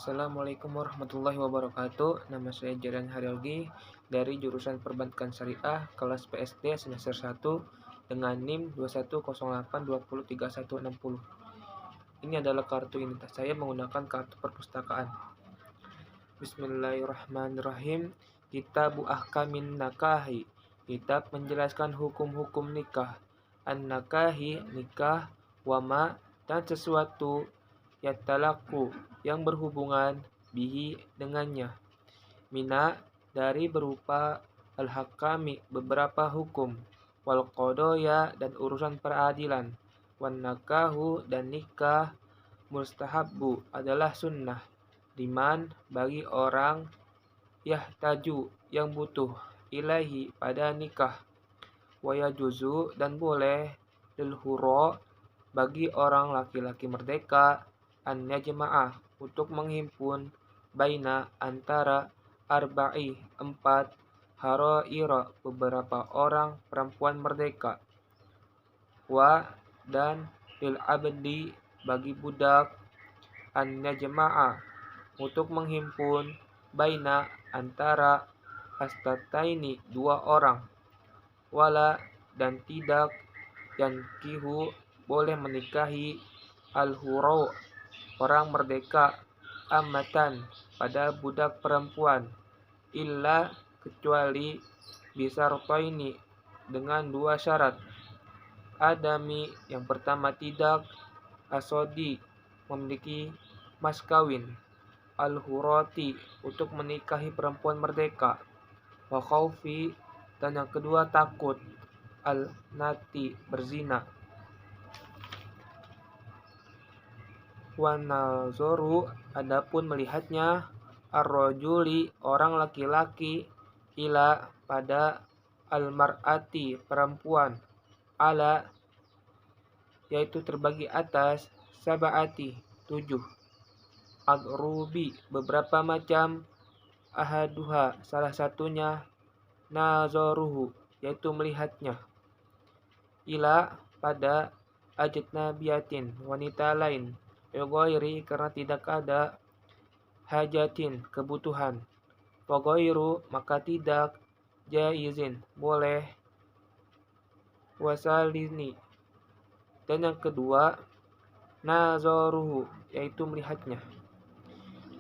Assalamualaikum warahmatullahi wabarakatuh. Nama saya Jaren Haryogi dari jurusan Perbankan Syariah kelas PSD semester 1 dengan NIM 2108203160. Ini adalah kartu identitas saya menggunakan kartu perpustakaan. Bismillahirrahmanirrahim. Kitabu Ahkamin Nakahi. Kitab menjelaskan hukum-hukum nikah. An-nakahi nikah, wama dan sesuatu yatalaku yang berhubungan bihi dengannya. Mina dari berupa al-hakami beberapa hukum, wal qadoya dan urusan peradilan, wan nakahu dan nikah mustahabbu adalah sunnah, liman bagi orang yahtaju yang butuh ilahi pada nikah, wayajuzu dan boleh lil huro bagi orang laki-laki merdeka an yajma'ah untuk menghimpun baina antara arba'i 4 haraira beberapa orang perempuan merdeka, wa dan lil abdi bagi budak an yajma'ah untuk menghimpun baina antara astataini 2 orang, wala dan tidak yang kihu boleh menikahi al-huro orang merdeka amatan pada budak perempuan, illa kecuali bisartoini dengan 2 syarat. Adami yang pertama tidak, asodi memiliki mas kawin, al-huroti untuk menikahi perempuan merdeka, wa khaufi dan yang kedua takut, al-nati berzina. Wan nazoru adapun melihatnya, ar-rajuli orang laki-laki, ila pada al-mar'ati perempuan, ala yaitu terbagi atas, sab'ati 7 adrubi beberapa macam, ahaduha salah satunya, nazoruhu yaitu melihatnya, ila pada ajnabiyatin wanita lain, ghairi karena tidak ada hajatin kebutuhan, ghairu maka tidak, jaizin boleh, wasalini dan yang kedua nazoruhu yaitu melihatnya,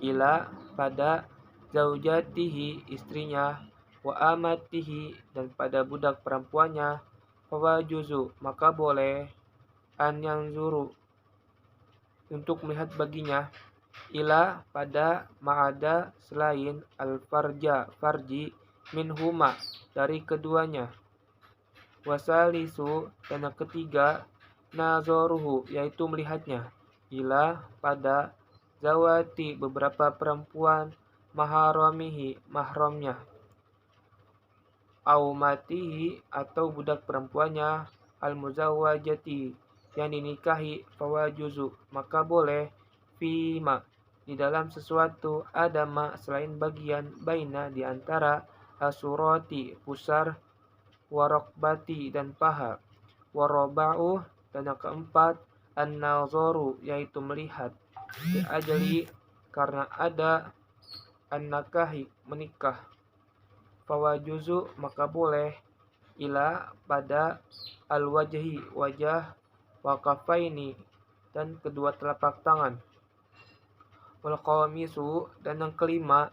ila pada zaujatihi istrinya, wa amatihi dan pada budak perempuannya, fawajuzu maka boleh, an yanzuru untuk melihat baginya, ila pada ma'ada selain al-farja farji minhuma dari keduanya, wasalisu dan yang ketiga nazoruhu yaitu melihatnya, ila pada zawati beberapa perempuan, maharamihi mahramnya, aumatihi atau budak perempuannya, al-muzawwajati yang dinikahi, fawajuzu maka boleh, fima di dalam sesuatu, adama selain bagian, baina di antara, asurati pusar, warokbati dan paha, waroba'u dan yang keempat, an-nazoru yaitu melihat, ajali karena ada, an-nakahi menikah, fawajuzu maka boleh, ila pada al-wajhi wajah, wakafaini dan kedua telapak tangan, wal qamisu dan yang kelima,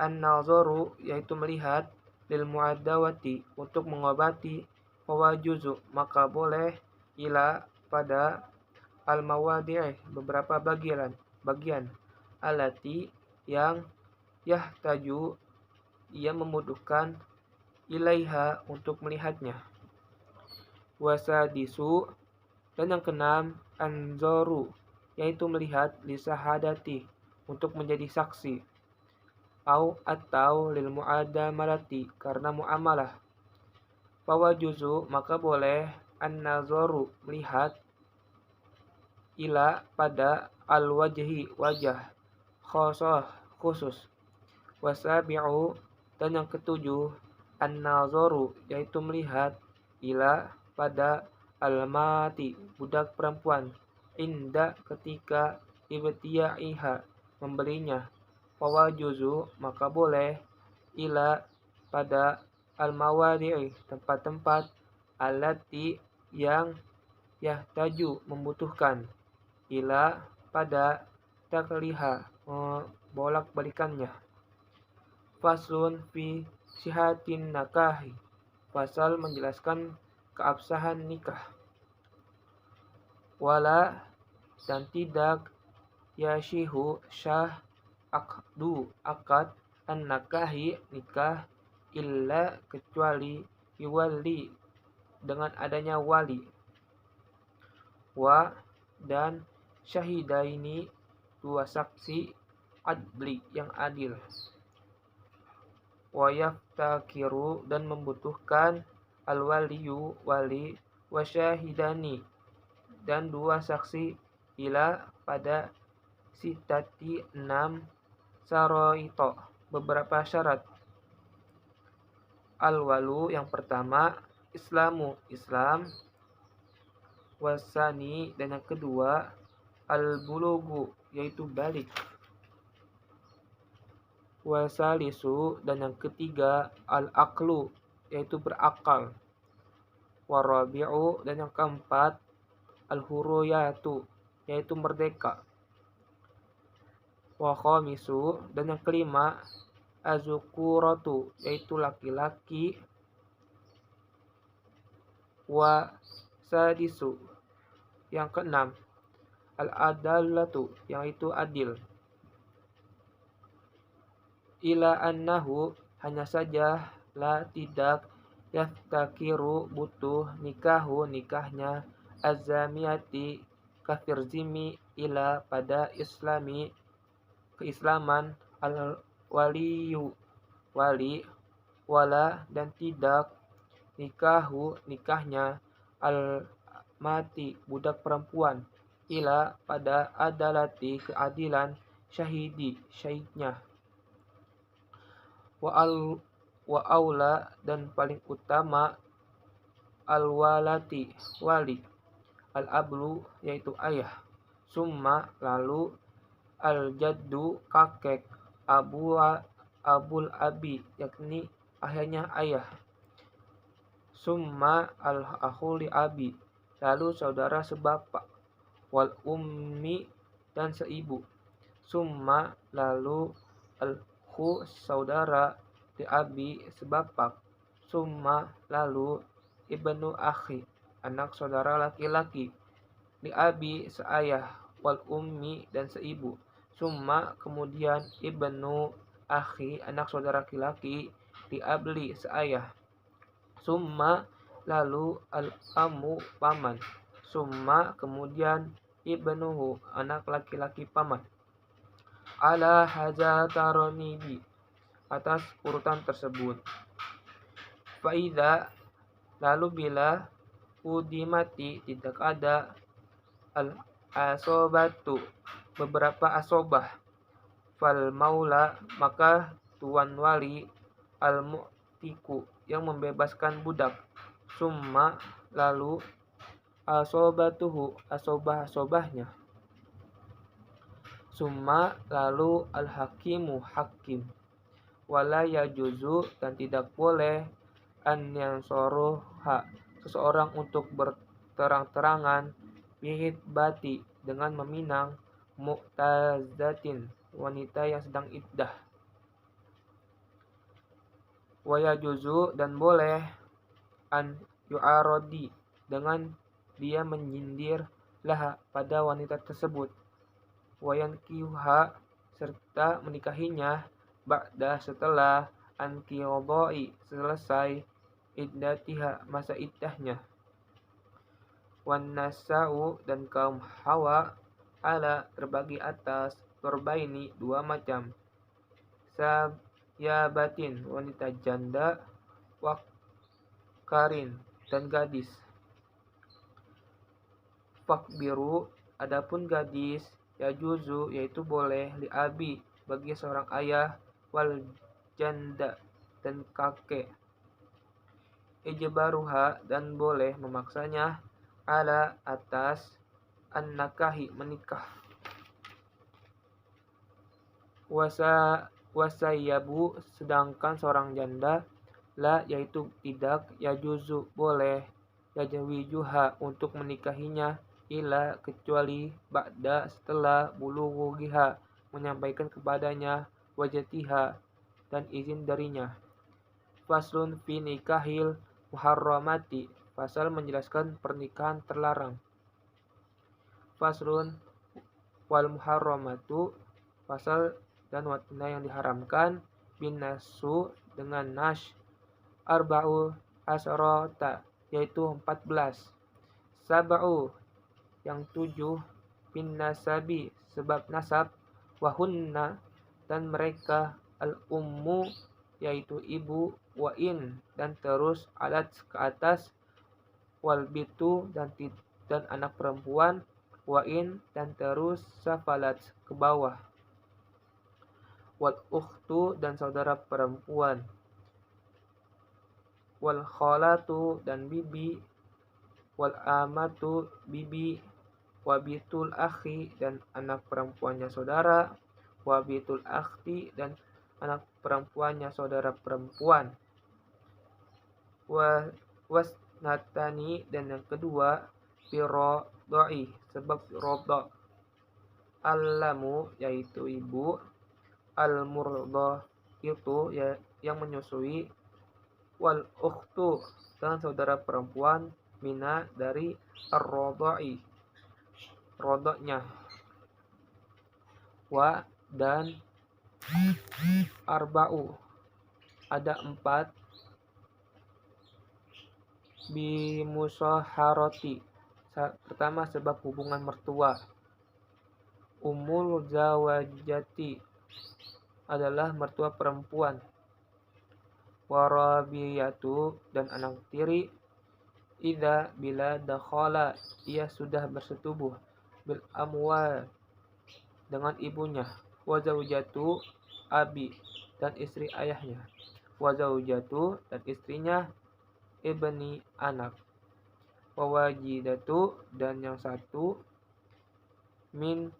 an-nazoru yaitu melihat, lil muadawati untuk mengobati, fawajuzu maka boleh, ila pada al-mawadi'i beberapa bagian alati yang yahtaju ia membutuhkan, ilaiha untuk melihatnya, wasadisu dan yang keenam, anzoru yaitu melihat, lisahadati untuk menjadi saksi, au atau lil muadamalati karena muamalah, fawajuzu maka boleh, an-nazoru melihat, ila pada al-wajhi wajah, khosoh khusus, wasabi'u dan yang ketujuh, an-nazoru yaitu melihat, ila pada al-mati budak perempuan, inda ketika ibtiya'iha membelinya. Fawajuzu maka boleh ila pada al-mawadi'i tempat-tempat allati yang yahtaju membutuhkan ila pada takliha bolak-balikannya. Faslun fi sihatin nakahi. Pasal menjelaskan keabsahan nikah. Wala dan tidak yashihu syah akad an nakahi nikah illa kecuali iwali dengan adanya wali. Wa dan syahidaini dua saksi adli yang adil. Wa yaftakiru dan membutuhkan al-waliyu wali wa syahidani dan dua saksi ila pada sitati 6 saroito beberapa syarat. Al-walu yang pertama Islamu Islam, wasani dan yang kedua al-bulugu yaitu balik, wasalisu dan yang ketiga al-aqlu yaitu berakal, warabi'u dan yang keempat al-huruyatu yaitu merdeka, wa khamisu dan yang kelima azukuratu yaitu laki-laki, wa sadisu yang keenam al-adallatu yaitu adil. Ila annahu hanya saja la tidak yaftakiru butuh nikahu nikahnya azamiyati kafir zimi ila pada islami keislaman al waliyu wali wala dan tidak nikahu nikahnya al mati budak perempuan ila pada adalati keadilan syahidi syahidnya. Wa aula dan paling utama al walati wali, al ablu yaitu ayah, summa lalu al jaddu kakek, abul abi yakni ayahnya ayah, summa al akhuli abi lalu saudara sebapak, wal ummi dan seibu, summa lalu al khu saudara di abi sebapak, summa lalu ibnu akhi anak saudara laki-laki, di abi seayah, wal ummi dan seibu, summa kemudian ibnu akhi anak saudara laki-laki, di abli seayah, summa lalu al amu paman, summa kemudian ibnuhu anak laki-laki paman. Ala haza taronibi atas urutan tersebut. Faida lalu bila udimati tidak ada al asobatu beberapa asobah, fal maula maka tuan wali al mu'tiku yang membebaskan budak, summa lalu asobatuhu asobah-asobahnya, summa lalu al-hakimu hakim, wala yajuzu dan tidak boleh an yansuruha seseorang untuk berterang-terangan bihit bati dengan meminang mu'tazatin wanita yang sedang iddah. Wa yajuzu dan boleh an yu'arodi dengan dia menyindir laha pada wanita tersebut, wayan kiuha serta menikahinya ba'da setelah anqidai selesai iddatiha masa iddahnya. Wan nasa'u dan kaum hawa ala terbagi atas torbaini dua macam, sabyabatin wanita janda, wakarin dan gadis. Fakbiru adapun gadis yajuzu yaitu boleh li abi bagi seorang ayah, wal janda dan kakek, ijbaruha dan boleh memaksanya ala atas an nakahi menikah. Wasa wasayabu, sedangkan seorang janda, la yaitu tidak, yajuzu boleh, yajawijuha untuk menikahinya, ila kecuali ba'da setelah bulughiha menyampaikan kepadanya, wajatiha dan izin darinya. Faslun fi nikahil muharramati, pasal menjelaskan pernikahan terlarang. Faslun wal muharramatu, pasal dan watina yang diharamkan, bin nasu dengan nash, arba'u asrota yaitu 14, sab'u yang 7, bin nasabi sebab nasab, wahunna dan mereka, al ummu yaitu ibu, wa in dan terus, alat ke atas, wal bitu dan anak perempuan, wa in dan terus, safalat ke bawah, wal ukhtu dan saudara perempuan, wal khalatu dan bibi, wal amatu bibi, wa bitul akhi dan anak perempuannya saudara, wa bitul akhti dan anak perempuannya saudara perempuan, wa wasnatani dan yang kedua, firodoi sebab rodo, alamu yaitu ibu, al murdo itu ya yang menyusui, wal ukhtu dan saudara perempuan, mina dari ar-rodoi rodoknya, wa dan arba'u ada 4, bimusaharoti pertama sebab hubungan mertua, umul zawajati adalah mertua perempuan, warabiyatu dan anak tiri, idza bila dakhala ia sudah bersetubuh, bil amwal dengan ibunya, wa zaujatu abi dan istri ayahnya, wa zaujatu dan istrinya, ibni anak, wa wajidatu dan yang satu, min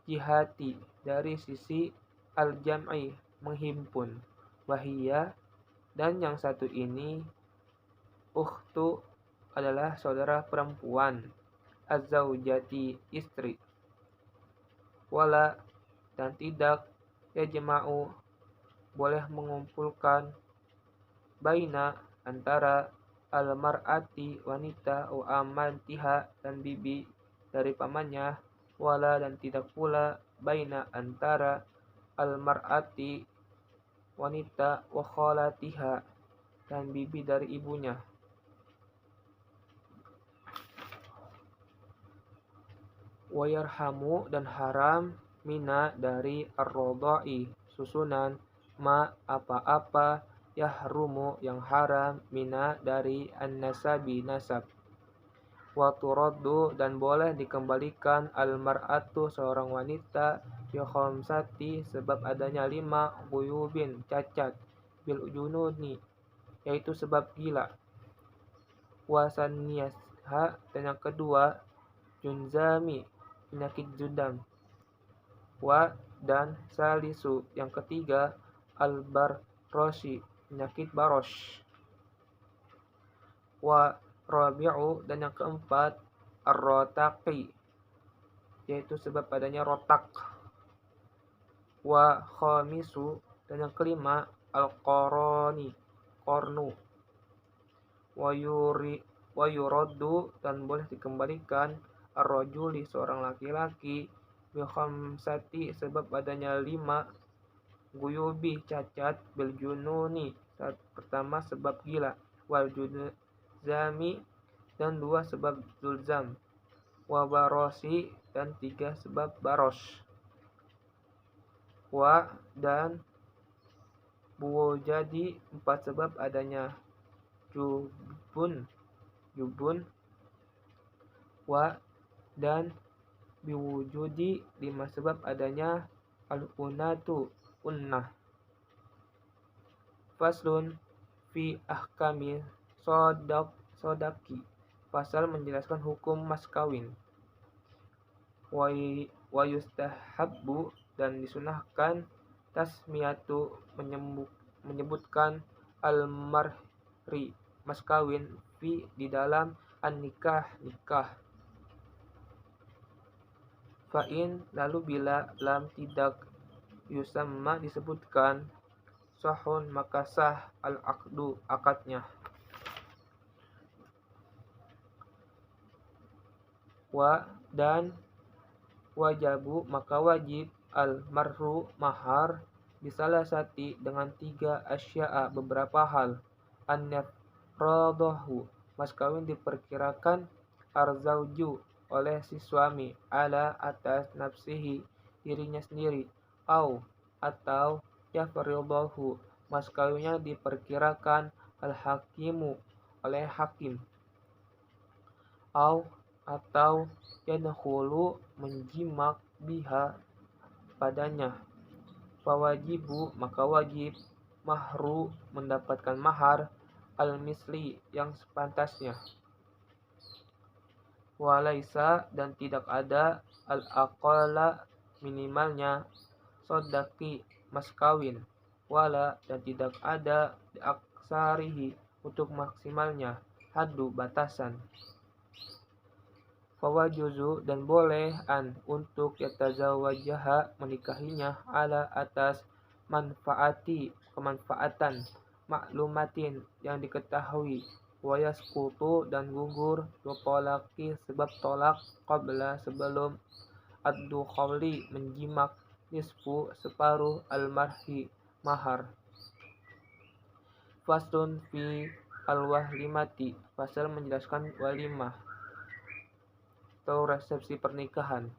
jihati dari sisi al-jam'i menghimpun, wahia dan yang satu ini, ukhtu adalah saudara perempuan, az-zaujati istri, wala dan tidak, yajma'u boleh mengumpulkan, baina antara al-mar'ati wanita, wa amantiha dan bibi dari pamannya, wala dan tidak pula, baina antara al-mar'ati wanita, wa khalatiha dan bibi dari ibunya. Wa yarhamu dan haram, mina dari ar-rodai susunan, ma apa-apa, yahrumu yang haram, mina dari an-nasabi nasab, wa turaddu dan boleh dikembalikan al-mar'atu seorang wanita, bi khamsati sebab adanya 5, guyubin cacat, bil jununi yaitu sebab gila, wa saniyasha dan yang kedua, junzami penyakit jundam, wa dan salisu yang ketiga, al-barrosi penyakit baros, wa rabi'u dan yang keempat, ar-rotaqi yaitu sebab adanya rotak, wa khamisu dan yang kelima, al-qoroni kornu, wa yuraddu dan boleh dikembalikan, ar-rajuli seorang laki-laki, bi khamsati sebab adanya 5, guyubi cacat, bil jununi pertama sebab gila, wal zami dan 2 sebab zulzam, wa barosi dan 3 sebab baros, wa dan buwajadi 4 sebab adanya jubun, wa dan biwujudi 5 sebab adanya al-unatu, unnah. Faslun fi ahkami sodaki, pasal menjelaskan hukum mas kawin, wa yustahabbu dan disunahkan tasmiyatu menyebutkan al-marhi mas kawin fi di dalam an-nikah nikah. Fa'in lalu bila lam tidak yusamma disebutkan sahun maka sah al-aqdu akadnya. Wa dan wajabu maka wajib al-marhu mahar bisalasati dengan 3 asya'a beberapa hal. An-nafradahu mas kawin diperkirakan arzauju oleh si suami ala atas nafsihi dirinya sendiri atau yafridahu mas kawinnya diperkirakan al-hakimu oleh hakim atau yadkhulu menjimak biha padanya. Fawajibu maka wajib mahru mendapatkan mahar al-misli yang sepantasnya. Walaisa dan tidak ada al-aqala minimalnya sodaki mas kawin. Wala dan tidak ada aksarihi untuk maksimalnya haddu batasan. Fawajuzu dan boleh untuk yatazawajaha menikahinya ala atas kemanfaatan maklumatin yang diketahui wayaskutu dan gugur tolaki sebab tolak qabla sebelum ad-dukhuli menjimak nisfu separuh al-marhi mahar. Faslun fi al-wahlimati fasal menjelaskan walimah atau resepsi pernikahan.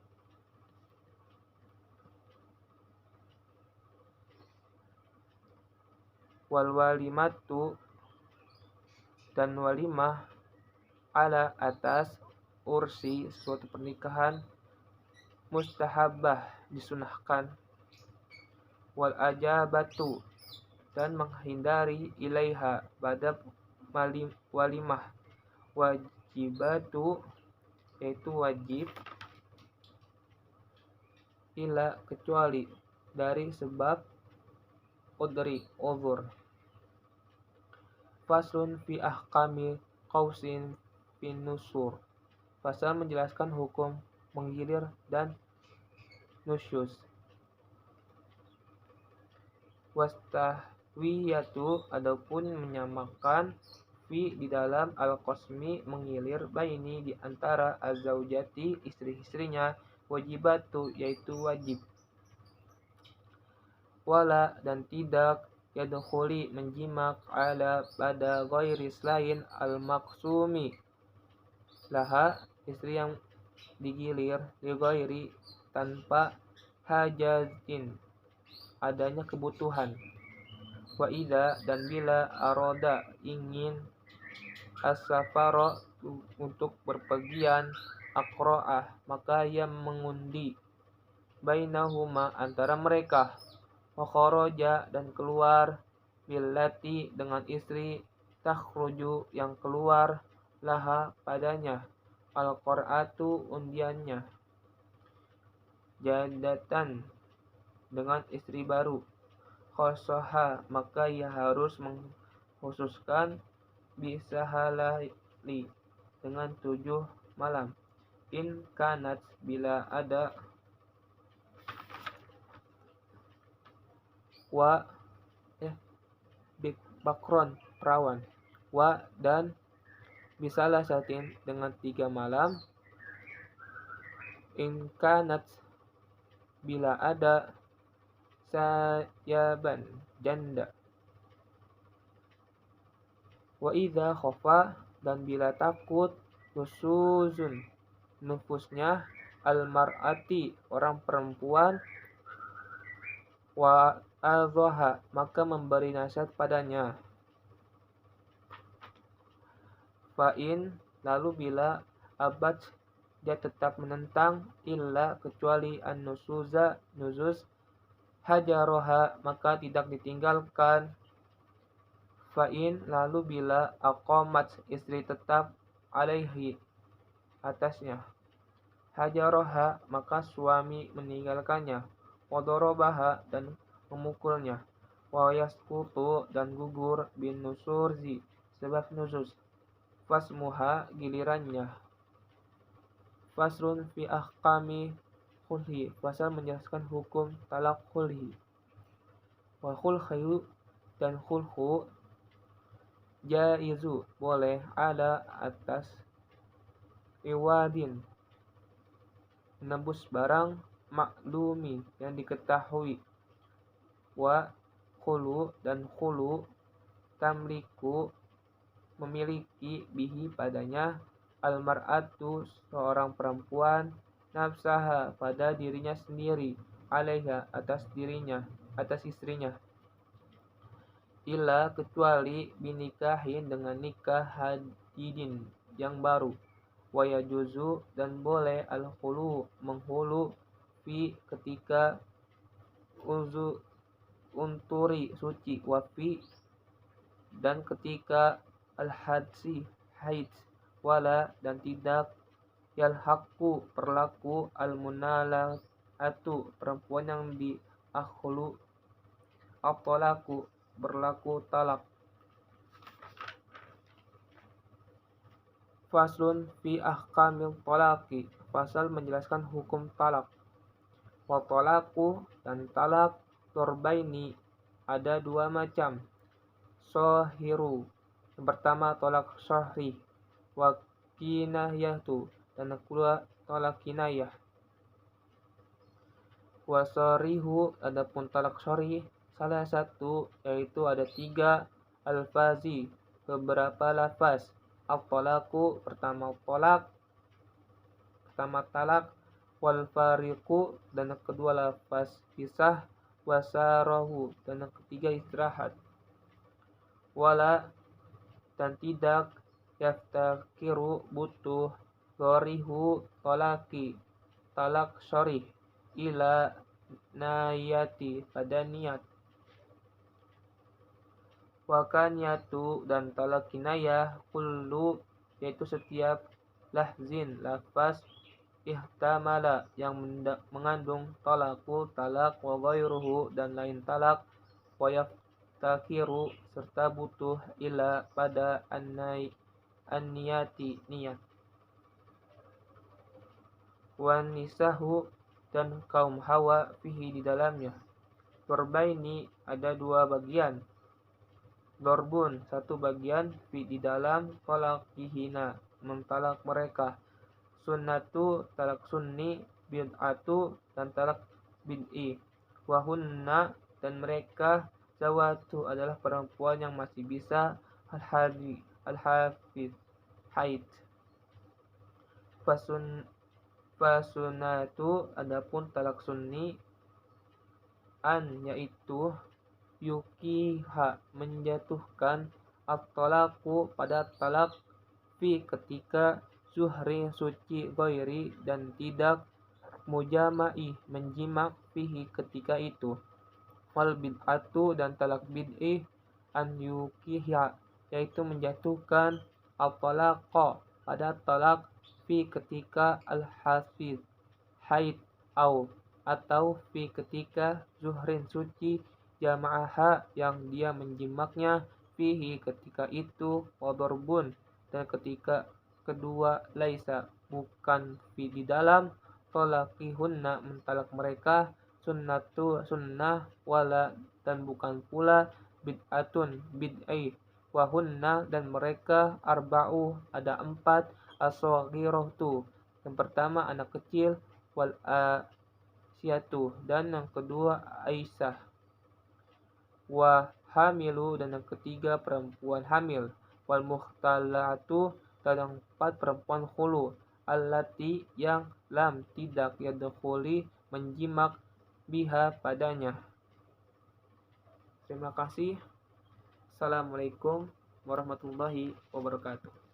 Wal walimatu dan walimah ala atas ursi suatu pernikahan mustahabah disunahkan. Wal ajabatu dan menghindari ilaiha pada walimah wajibatu yaitu wajib ila kecuali dari sebab uzur. Faslun fi ahkami qausin fin nusur. Fasal menjelaskan hukum menggilir dan nusyuz. Wastahwiyatu adapun menyamakan fi di dalam al-qasmi mengilir baini di antara az-zaujati istri-istrinya wajibatu yaitu wajib. Wala dan tidak yadkhuli menjimak ala pada ghairi selain al-maqsumi laha istri yang digilir li ghairi tanpa hajatin adanya kebutuhan. Wa idza dan bila aroda ingin as-safara untuk berpergian aqra'ah maka ia mengundi bainahuma antara mereka wa kharaja dan keluar billati dengan istri takhruju yang keluar laha padanya al-qur'atu undiannya jadatan dengan istri baru khosoha maka ia harus mengkhususkan bisahalali dengan 7 malam. In kanat bila ada bakron perawan dan bisalah satin dengan 3 malam. In kanat bila ada sayaban janda. Wa idza khofa dan bila takut nusuzun nufusnya al-mar'ati orang perempuan wa adhaha maka memberi nasihat padanya. Fa'in lalu bila abad dia tetap menentang illa kecuali an-nusuza nuzuz hajaroha maka tidak ditinggalkan. Fa'in lalu bila aqamat istri tetap alaihi atasnya hajaroha maka suami meninggalkannya. wadorobaha dan memukulnya, wa yasqutu dan gugur bin nusurzi sebab nusus, fasmuha gilirannya. Faslun fi ahkami khulhi, pasal menjelaskan hukum talak khulhi. Wa khulhu dan khulhu jaizu boleh ada atas iwadin menembus barang maklumi yang diketahui. Wa khulu dan khulu tamliku memiliki bihi padanya almar'atu seorang perempuan nafsaha pada dirinya sendiri, alaiha atas dirinya, atas istrinya, illa kecuali binikahin dengan nikah hadidin yang baru, wa yajuzu dan boleh al-khulu menghulu fi ketika unturi suci, wafi dan ketika al-hadsi haid, wala dan tidak yalhaqu perlaku al-munalatu perempuan yang diakhlu at-talaku berlaku talak. Faslun fi ahkamil talaki, pasal menjelaskan hukum talak. Wa talaku dan talak dorbaini ada dua macam. Sohiru yang pertama tolak sohri, wa kinayatu dan yang kedua tolak kinayah. Wa sorihu adapun tolak sori salah satu yaitu ada 3 alfazi beberapa lafaz. Al-talaku pertama talak, wal fariqu dan yang kedua lafaz pisah, wasarahu dan yang ketiga istirahat. Wala dan tidak yaftakiru butuh gorihu tolaki talak sorih ila nayati pada niat. Wakaniyatu dan talak kinayah kullu yaitu setiap lahzin lafaz ihtamala yang mengandung talaku talak wa ghairuhu dan lain talak, wa yaftakiru serta butuh ila pada an-niyati niat. Wan nisahu dan kaum hawa fihi di dalamnya. Dorbaini ada 2 bagian. Dorbun satu bagian fi di dalam talakihina mentalak mereka. Sunnatu talak sunni, bid'atu dan talak bid'i. Wahunna dan mereka zawatu adalah perempuan yang masih bisa al-hafiz haid. Fasunatu adapun talak sunni an yaitu yukiha menjatuhkan at-talaku pada talak fi ketika zuhri suci ghairi dan tidak mujama'i menjimak fihi ketika itu. Wal bid'atu dan talak bid'i an yukiha yaitu menjatuhkan at-talaqa pada talak fi ketika al-hafiz haid atau fi ketika zuhrin suci jama'aha yang dia menjimaknya fihi ketika itu, wadorbun dan ketika kedua laisa bukan fi di dalam tolakihunna mentalak mereka, sunnatu sunnah wala dan bukan pula bid'atun bid'ai, wahunna dan mereka arba'u ada 4 as-saghiratu yang pertama anak kecil, wal asyatu dan yang kedua Aisyah, wa hamilu dan yang ketiga perempuan hamil, wal mukhtalatu dan yang 4 perempuan khulu, allati yang lam tidak yadkhuli menjimak biha padanya. Terima kasih. Assalamualaikum warahmatullahi wabarakatuh.